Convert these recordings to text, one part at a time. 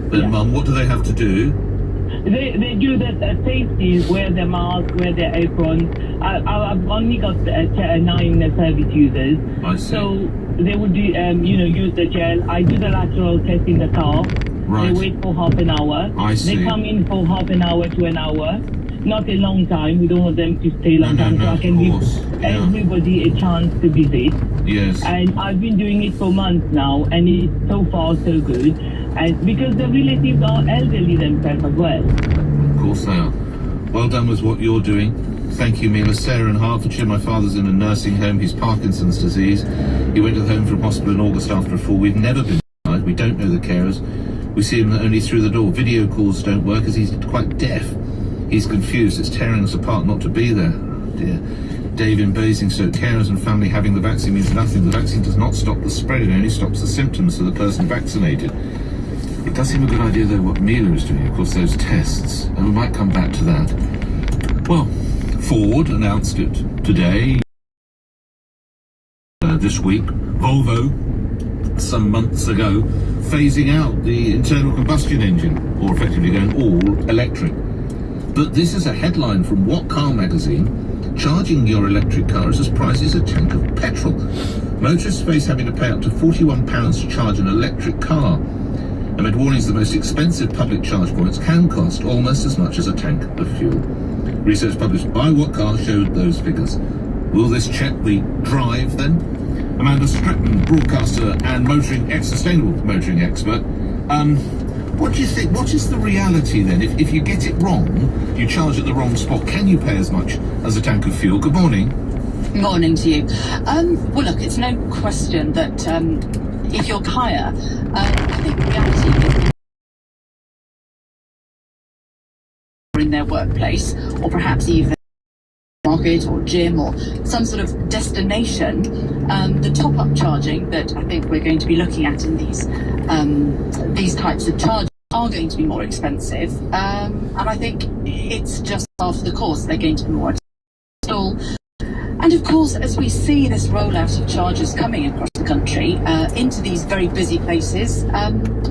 Then, Mum, what do they have to do? They do the safety, wear their mask, wear their aprons. I've only got 9 service users. I see. So they would do, use the gel. I do the lateral test in the car. Right. They wait for half an hour. I see. They come in for half an hour to an hour. Not a long time. We don't want them to stay long time. So I can give everybody a chance to visit. Yes. And I've been doing it for months now, and it's so far so good. And because the relatives are elderly themselves as well. Of course they are. Well done with what you're doing. Thank you, Mila. Sarah in Hertfordshire. My father's in a nursing home. He's Parkinson's disease. He went to the home from hospital in August after a fall. We've never been inside. We don't know the carers. We see him only through the door. Video calls don't work as he's quite deaf. He's confused. It's tearing us apart not to be there. Oh dear. Dave in Basingstoke. Carers and family having the vaccine means nothing. The vaccine does not stop the spread. It only stops the symptoms for the person vaccinated. It does seem a good idea, though, what Mila is doing, of course, those tests, and we might come back to that. Well, Ford announced it today, this week. Volvo, some months ago, phasing out the internal combustion engine, or effectively going all electric. But this is a headline from What Car magazine. Charging your electric car is as pricey as a tank of petrol. Motorists face having to pay up to £41 to charge an electric car. Amid warnings the most expensive public charge points can cost almost as much as a tank of fuel. Research published by What Car showed those figures. Will this check the drive then? Amanda Stratton, broadcaster and sustainable motoring expert. What do you think? What is the reality then? If you get it wrong, you charge at the wrong spot, can you pay as much as a tank of fuel? Good morning. Morning to you. Well, look, it's no question that if you're higher, I think the reality is in their workplace, or perhaps even market or gym or some sort of destination, the top-up charging that I think we're going to be looking at in these types of charges are going to be more expensive, and I think it's just after the course they're going to be more expensive. And of course, as we see this rollout of chargers coming across the country into these very busy places,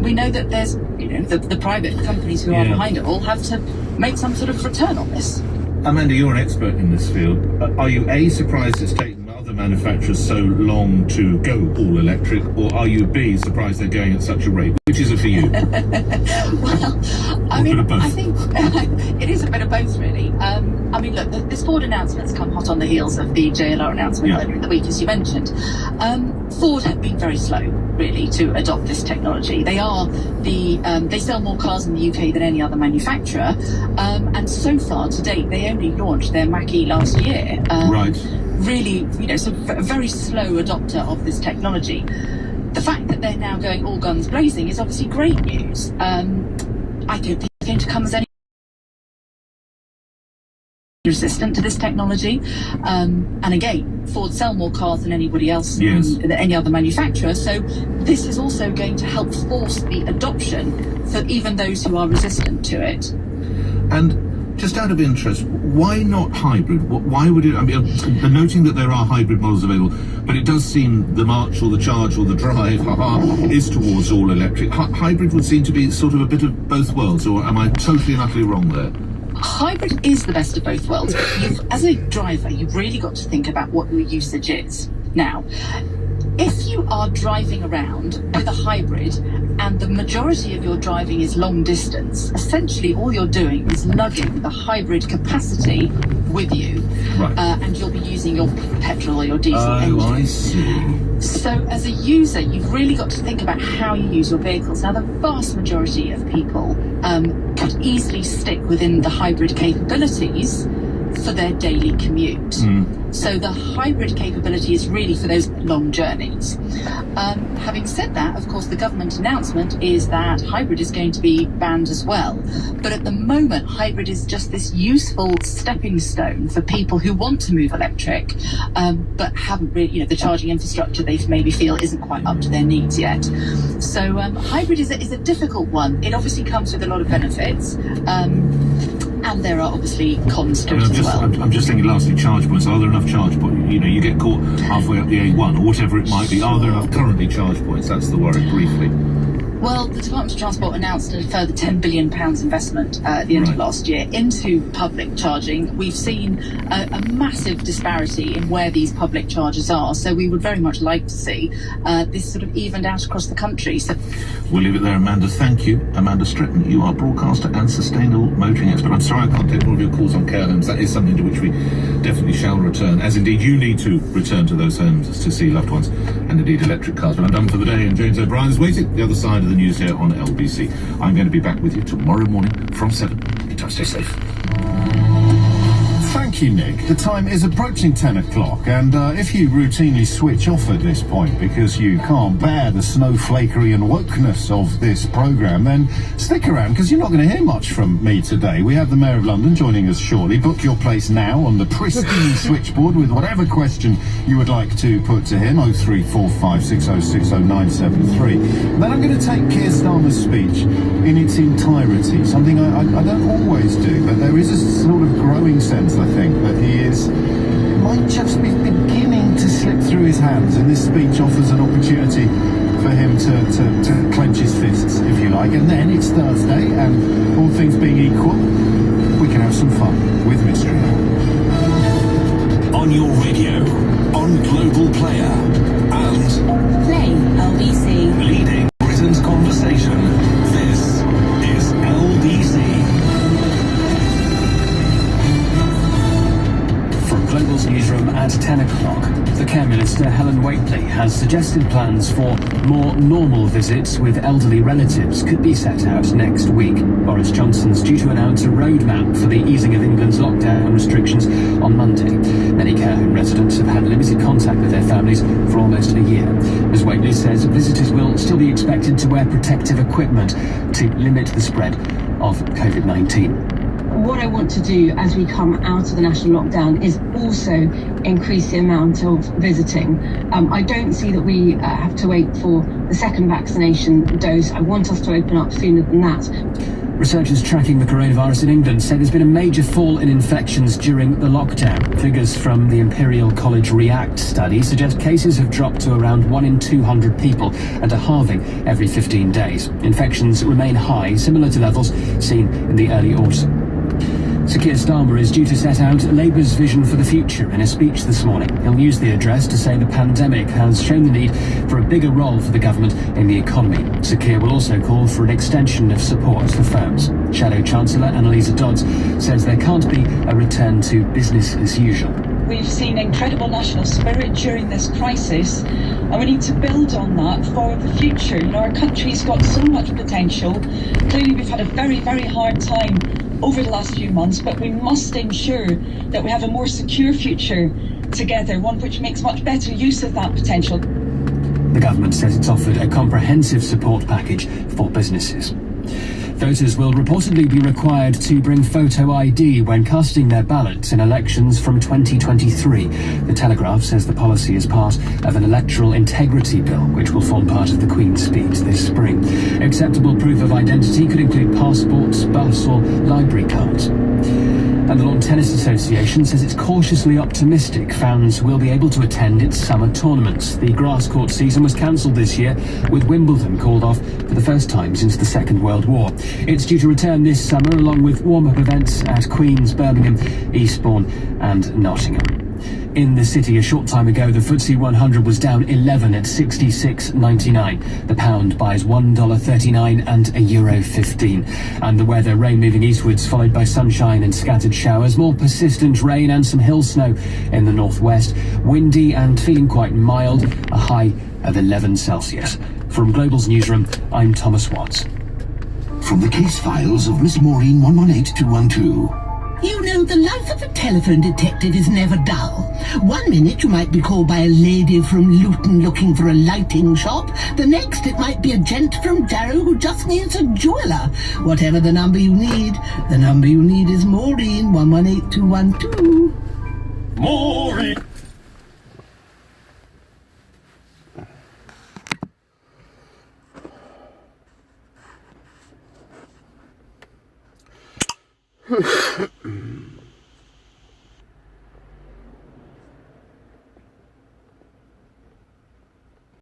we know that there's, the private companies who are behind it all have to make some sort of return on this. Amanda, you're an expert in this field. Are you A, surprised it's taken other manufacturers so long to go all electric, or are you B, surprised they're going at such a rate? Which is it for you? Well, I think it is a bit of both, really. Look, this Ford announcement's come hot on the heels of the JLR announcement earlier in the week, as you mentioned. Ford have been very slow, really, to adopt this technology. They sell more cars in the UK than any other manufacturer, and so far to date, they only launched their Mach-E last year. Right. Really, so a very slow adopter of this technology. The fact that they're now going all guns blazing is obviously great news. I don't think it's going to come as any resistant to this technology, and again, Ford sell more cars than anybody else, than any other manufacturer, so this is also going to help force the adoption for even those who are resistant to it. And just out of interest, why not hybrid? Why would it? Noting that there are hybrid models available, but it does seem the march or the charge or the drive is towards all electric. Hybrid would seem to be sort of a bit of both worlds, or am I totally and utterly wrong there? Hybrid is the best of both worlds. As a driver, you've really got to think about what your usage is. Now, if you are driving around with a hybrid and the majority of your driving is long distance, essentially all you're doing is lugging the hybrid capacity with you, and you'll be using your petrol or your diesel engine. I see. So as a user, you've really got to think about how you use your vehicles. Now, the vast majority of people could easily stick within the hybrid capabilities for their daily commute. So the hybrid capability is really for those long journeys. Having said that, of course, the government announcement is that hybrid is going to be banned as well. But at the moment, hybrid is just this useful stepping stone for people who want to move electric, but haven't really, the charging infrastructure they maybe feel isn't quite up to their needs yet. So hybrid is a difficult one. It obviously comes with a lot of benefits. And there are obviously cons to it as well. I'm just thinking, lastly, charge points. Are there enough charge points? You get caught halfway up the A1 or whatever it might be. Are there enough currently charge points? That's the worry, briefly. Well, the Department of Transport announced a further £10 billion investment at the end of last year into public charging. We've seen a massive disparity in where these public charges are, so we would very much like to see this sort of evened out across the country. So we'll leave it there, Amanda. Thank you. Amanda Stretton, you are broadcaster and sustainable motoring expert. I'm sorry I can't take all of your calls on care homes. That is something to which we definitely shall return, as indeed you need to return to those homes to see loved ones, and indeed electric cars. But I'm done for the day, and James O'Brien is waiting the other side of the news here on LBC. I'm going to be back with you tomorrow morning from 7. Meantime, stay safe. Thank you, Nick. The time is approaching 10 o'clock, and if you routinely switch off at this point because you can't bear the snowflakery and wokeness of this programme, then stick around, because you're not going to hear much from me today. We have the Mayor of London joining us shortly. Book your place now on the pristine switchboard with whatever question you would like to put to him, 03456060973. Then I'm going to take Keir Starmer's speech in its entirety, something I don't always do, but there is a sort of growing sense, I think, that he might just be beginning to slip through his hands, and this speech offers an opportunity for him to clench his fists, if you like. And then it's Thursday, and all things being equal, we can have some fun with Mystery. On your radio, on Global Player, and Play LBC. leading Britain's conversation. This is LBC. From Global's newsroom at 10 o'clock, the Care Minister, Helen Whately, has suggested plans for more normal visits with elderly relatives could be set out next week. Boris Johnson's due to announce a roadmap for the easing of England's lockdown restrictions on Monday. Many care home residents have had limited contact with their families for almost a year. Ms Whately says visitors will still be expected to wear protective equipment to limit the spread of COVID-19. What I want to do as we come out of the national lockdown is also increase the amount of visiting. I don't see that we have to wait for the second vaccination dose. I want us to open up sooner than that. Researchers tracking the coronavirus in England say there's been a major fall in infections during the lockdown. Figures from the Imperial College REACT study suggest cases have dropped to around 1 in 200 people and are halving every 15 days. Infections remain high, similar to levels seen in the early autumn. Sir Keir Starmer is due to set out Labour's vision for the future in a speech this morning. He'll use the address to say the pandemic has shown the need for a bigger role for the government in the economy. Sir Keir will also call for an extension of support for firms. Shadow Chancellor Annalisa Dodds says there can't be a return to business as usual. We've seen incredible national spirit during this crisis, and we need to build on that for the future. You know, our country's got so much potential. Clearly, we've had a very, very hard time over the last few months, but we must ensure that we have a more secure future together, one which makes much better use of that potential. The government says it's offered a comprehensive support package for businesses. Voters will reportedly be required to bring photo ID when casting their ballots in elections from 2023. The Telegraph says the policy is part of an electoral integrity bill, which will form part of the Queen's speech this spring. Acceptable proof of identity could include passports, bus or library cards. And the Lawn Tennis Association says it's cautiously optimistic fans will be able to attend its summer tournaments. The grass court season was cancelled this year, with Wimbledon called off for the first time since the Second World War. It's due to return this summer, along with warm-up events at Queen's, Birmingham, Eastbourne and Nottingham. In the city a short time ago, the FTSE 100 was down 11 at 66.99. The pound buys $1.39 and €1.15. And the weather, rain moving eastwards, followed by sunshine and scattered showers. More persistent rain and some hill snow in the northwest. Windy and feeling quite mild, a high of 11 Celsius. From Global's newsroom, I'm Thomas Watts. From the case files of Miss Maureen 118212. You know, the life of a telephone detective is never dull. 1 minute you might be called by a lady from Luton looking for a lighting shop. The next it might be a gent from Darrow who just needs a jeweller. Whatever the number you need is Maureen 118212. Maureen!